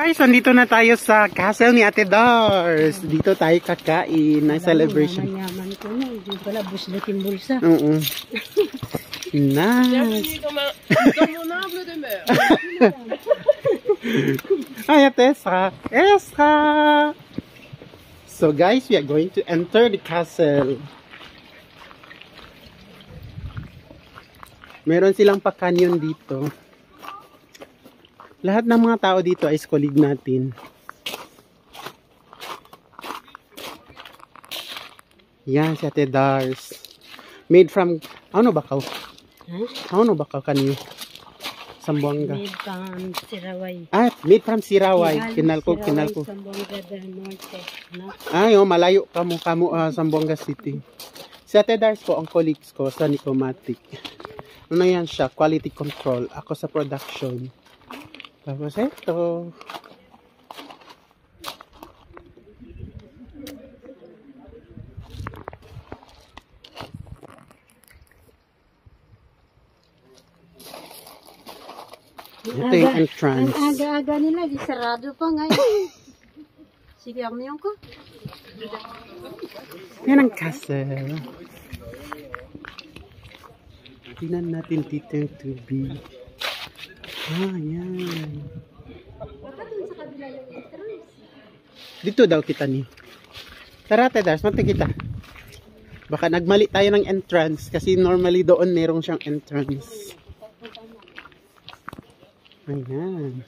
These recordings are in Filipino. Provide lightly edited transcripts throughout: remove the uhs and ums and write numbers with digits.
Guys, andito na tayo sa castle ni Ate Dars. Dito tayo kakain ng celebration. Yaman ko na. Hindi pala buslutin bulsa. Oo. Nice. Ay, Ate Esra. Esra! So guys, we are going to enter the castle. Meron silang pa-canyon dito. Lahat ng mga tao dito ay colleague natin. Yan, si Ate Dars. Made from, ano ba ka? Ano ba ka kanyo? Sambuanga. Made from Siraway. Ah, made from Siraway. Kinalko. Sambuanga del Norte. Ay, oh, malayo kamo Sambuanga City. Si Ate Dars po ang colleagues ko sa Nicomatic. Ano yan siya? Quality control. Ako sa production. Tapos ito. Ito yung entrance. Ang aga-aga nila, di sarado pa ngayon. Sige, amiyong ko. Yan ang castle. Tingnan natin dito yung tubig. Ah, yan. Dito daw kita ni. Tara, Ate Dars, mati kita. Baka nagmali tayo ng entrance kasi normally doon merong siyang entrance. Ayan.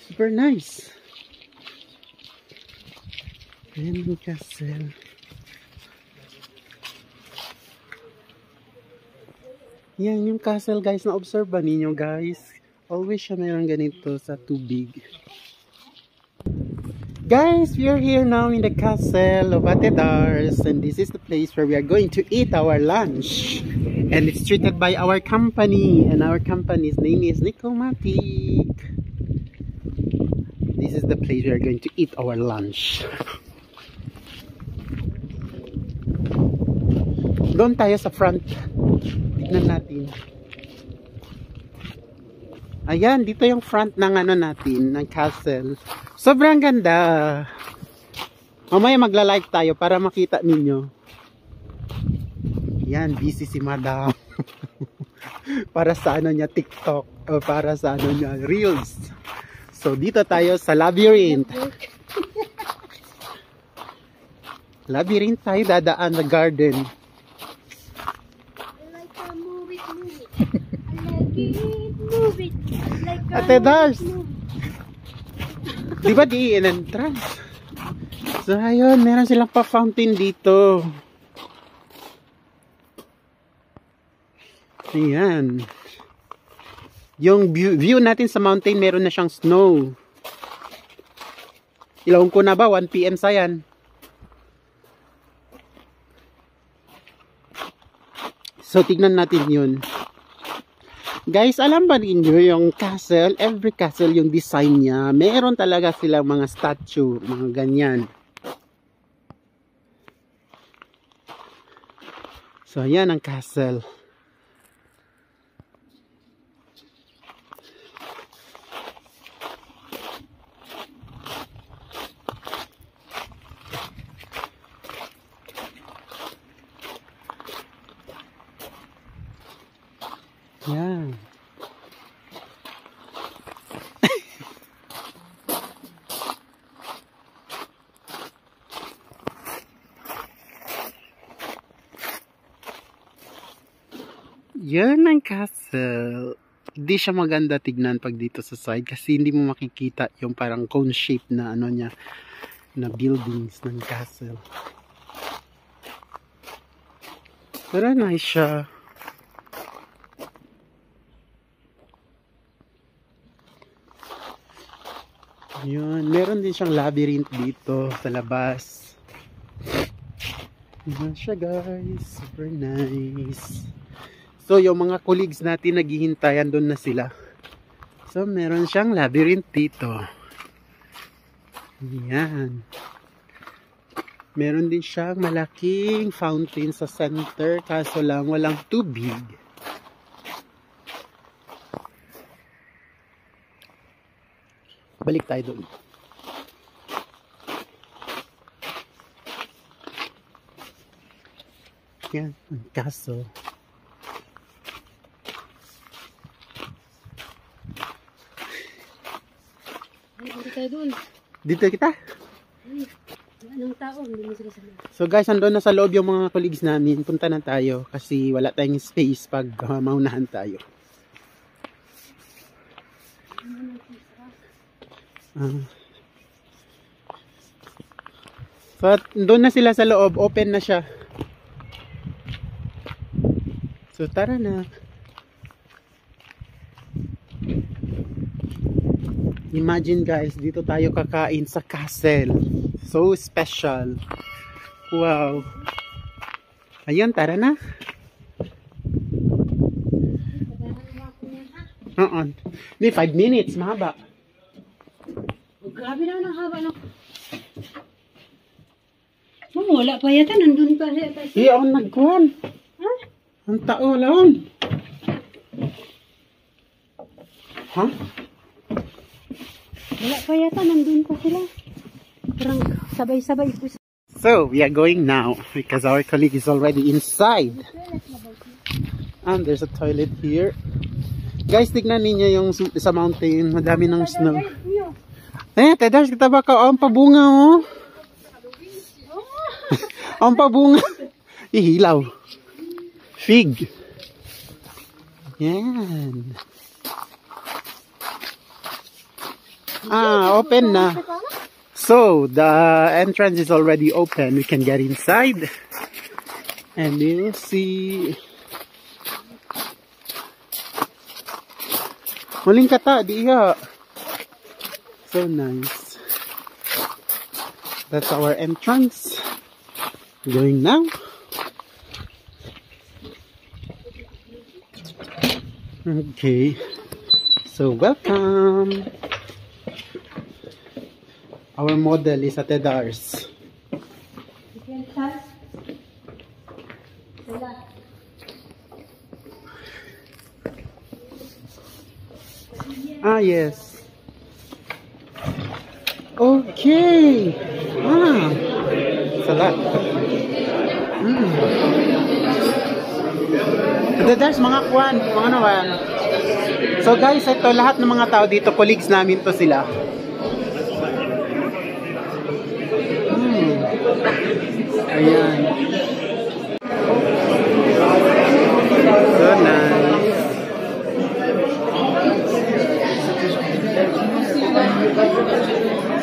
Super nice. Ayan yung castle. Yan yung castle guys, na-observe ba ninyo guys? Always siya meron ganito sa tubig. Guys, we are here now in the castle of Ate Dars, and this is the place where we are going to eat our lunch. And it's treated by our company, and our company's name is Nicomatic. This is the place we are going to eat our lunch. Doon tayo sa front. Tignan natin. Ayan, dito yung front ng ano natin, ng castle. Sobrang ganda. Mamaya magla-like tayo para makita ninyo. Yan, busy si Madam. Para sa ano niya, TikTok. O para sa ano niya, Reels. So, dito tayo sa labyrinth. Labyrinth tayo, dadaan sa garden. Ate Dars, di ba di in-entrance? So ayun, meron silang pa-fountain dito. Ayan. Yung view natin sa mountain, meron na siyang snow. Ilawang ko na ba? 1 PM sa yan. So tignan natin yun. Guys, alam ba ninyo yung castle, every castle yung design niya, meron talaga silang mga statue, mga ganyan. So, ayan ang castle. Yan. Yan ang castle. Hindi siya maganda tignan pag dito sa side kasi hindi mo makikita yung parang cone shape na ano niya, na buildings ng castle. Pero nice siya. Yun, meron din siyang labyrinth dito sa labas. Yan siya guys, super nice. So yung mga colleagues natin naghihintayan doon na sila. So meron siyang labyrinth dito. Yan. Meron din siyang malaking fountain sa center, kaso lang walang tubig. Balik tayo doon. Yan, ang kaso. Hindi tayo doon. Dito kita. Anong tao? Hindi mo sila sabi. So guys, andun na sa loob yung mga colleagues namin. Punta na tayo kasi wala tayong space pag maunahan tayo. So, doon na sila sa loob. Open na siya. So, tara na. Imagine guys, dito tayo kakain sa castle. So special. Wow. Ayun, tara na. Hindi, 5 minutes. Mahaba. Oh, grabe na ang haba na. Wala pa yata. Nandun pa siya. Ako nagkuhan. Ha? Ang tao laon. Ha? Wala pa yata. Nandun pa sila. Parang sabay-sabay po. So, we are going now because our colleague is already inside. And there's a toilet here. Guys, tignan ninyo yung sa mountain. Madami ng snow. Tedas, kita ba ka? Ang pabunga, oh. Ang pabunga. Ihilaw. Fig. Yan. Open na. So, the entrance is already open. We can get inside. And you'll see. Muling kata, diya. So nice. That's our entrance. Going now. Okay. So, welcome. Our model is Ate Dars. Yes. Okay. Salat. Ate Dars, mga kwan, mga naman. So guys, ito lahat ng mga tao dito, colleagues namin to sila. Ayan. So nice.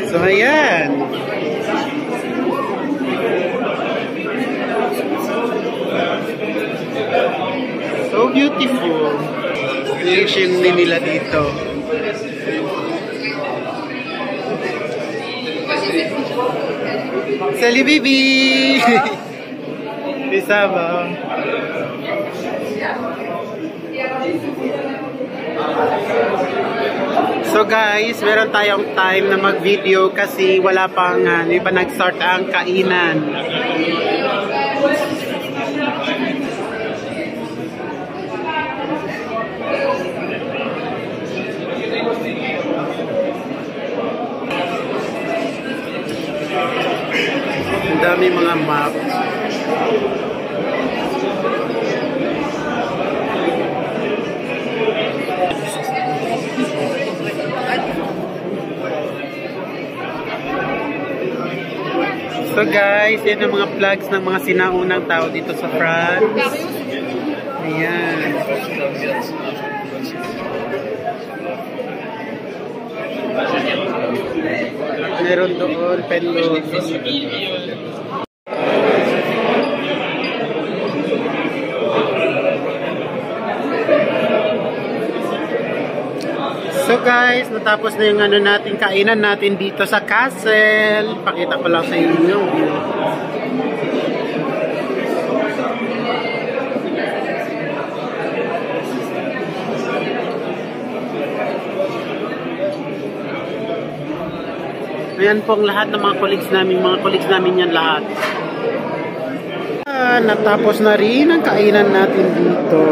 So ayan. So beautiful. Yung nila dito. Sally baby! Bisa ba? So guys, meron tayong time na mag-video kasi wala pang, hindi pa nag-start ang kainan. Ang dami mga map. So guys, yan ang mga flags ng mga sinaunang tao dito sa France. Ayan. Meron doon, pendant. So guys, natapos na yung ano natin, kainan natin dito sa castle. Pakita ko lang sa inyo. Ayan po ang lahat ng mga colleagues namin yan lahat. Natapos na rin ang kainan natin dito.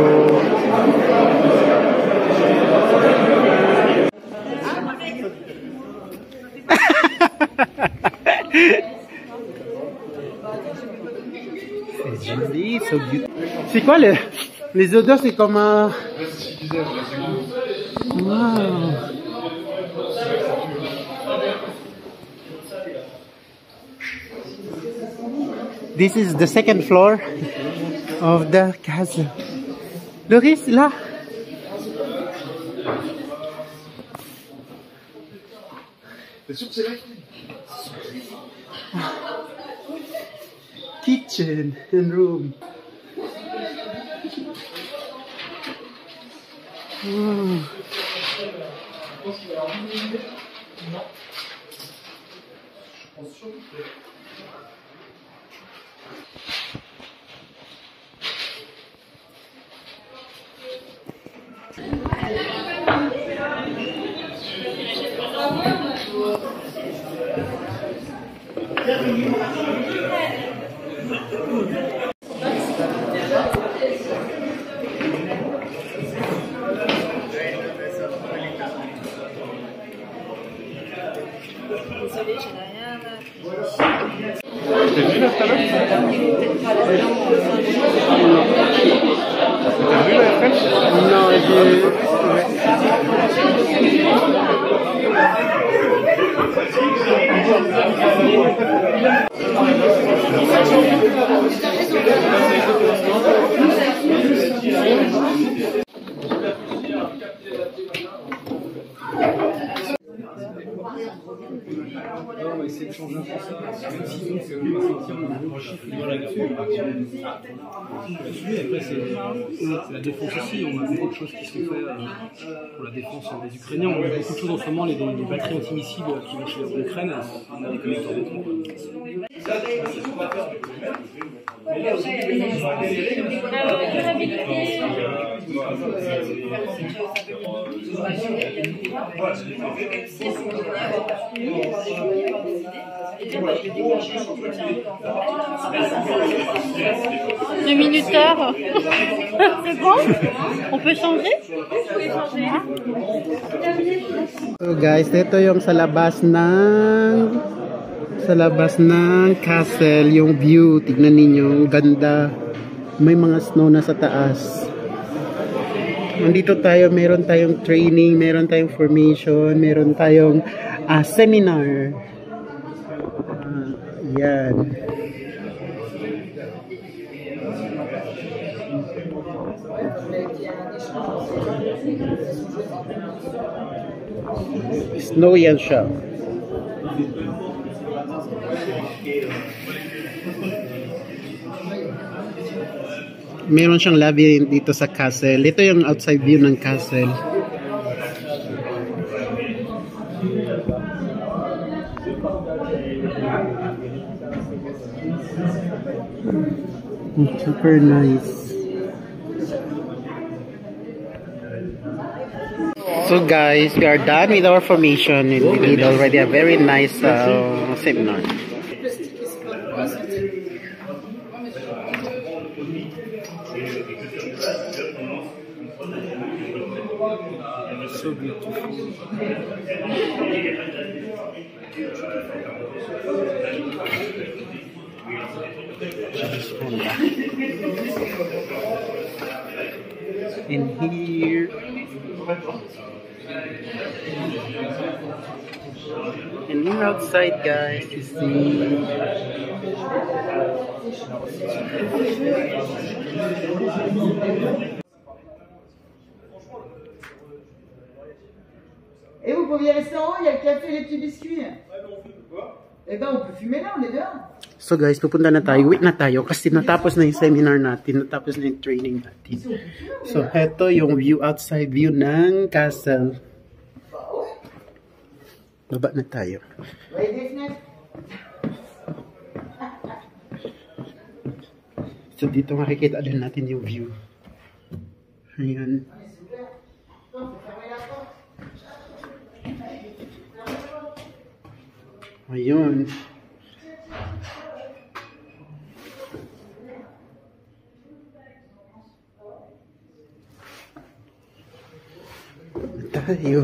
so beautiful. C'est quoi les odeurs? C'est comme wow. This is the second floor of the castle. Loris, là. Kitchen and room. Wow. Désolée, je n'ai rien. T'as vu là tout à l'heure? T'as vu la FM? Non, On va essayer de changer un peu ça, même si donc on va sentir le chiffre de la là-dessus. Après, c'est la défense aussi. On a beaucoup de choses qui sont faites pour la défense des Ukrainiens. On a beaucoup de choses en ce moment, les batteries antimissiles qui vont chez l'Ukraine. On a des connecteurs de tronc. Le minuteur. C'est bon? On peut changer? So guys, ito yung sa labas ng castle, yung view. Tignan ninyo, ang ganda. May mga snow na sa taas. Nandito tayo, meron tayong training, meron tayong formation, meron tayong seminar. Yan. Snow yan siya. Meron siyang labyrinth dito sa castle. Ito yung outside view ng castle. Super nice. So guys, we are done with our formation and we did already a very nice seminar. So beautiful. In here, and we're outside, guys, to see. Et vous pouviez rester en haut, il y a le café et les petits biscuits. Eh ben on peut fumer là, on est dehors. So guys, pupunta na tayo. Wait na tayo kasi natapos na yung seminar natin. Natapos na yung training natin. So, heto yung view, outside view ng castle. Baba na tayo. So, dito makikita din natin yung view. Ayan. Ayun. Tayo.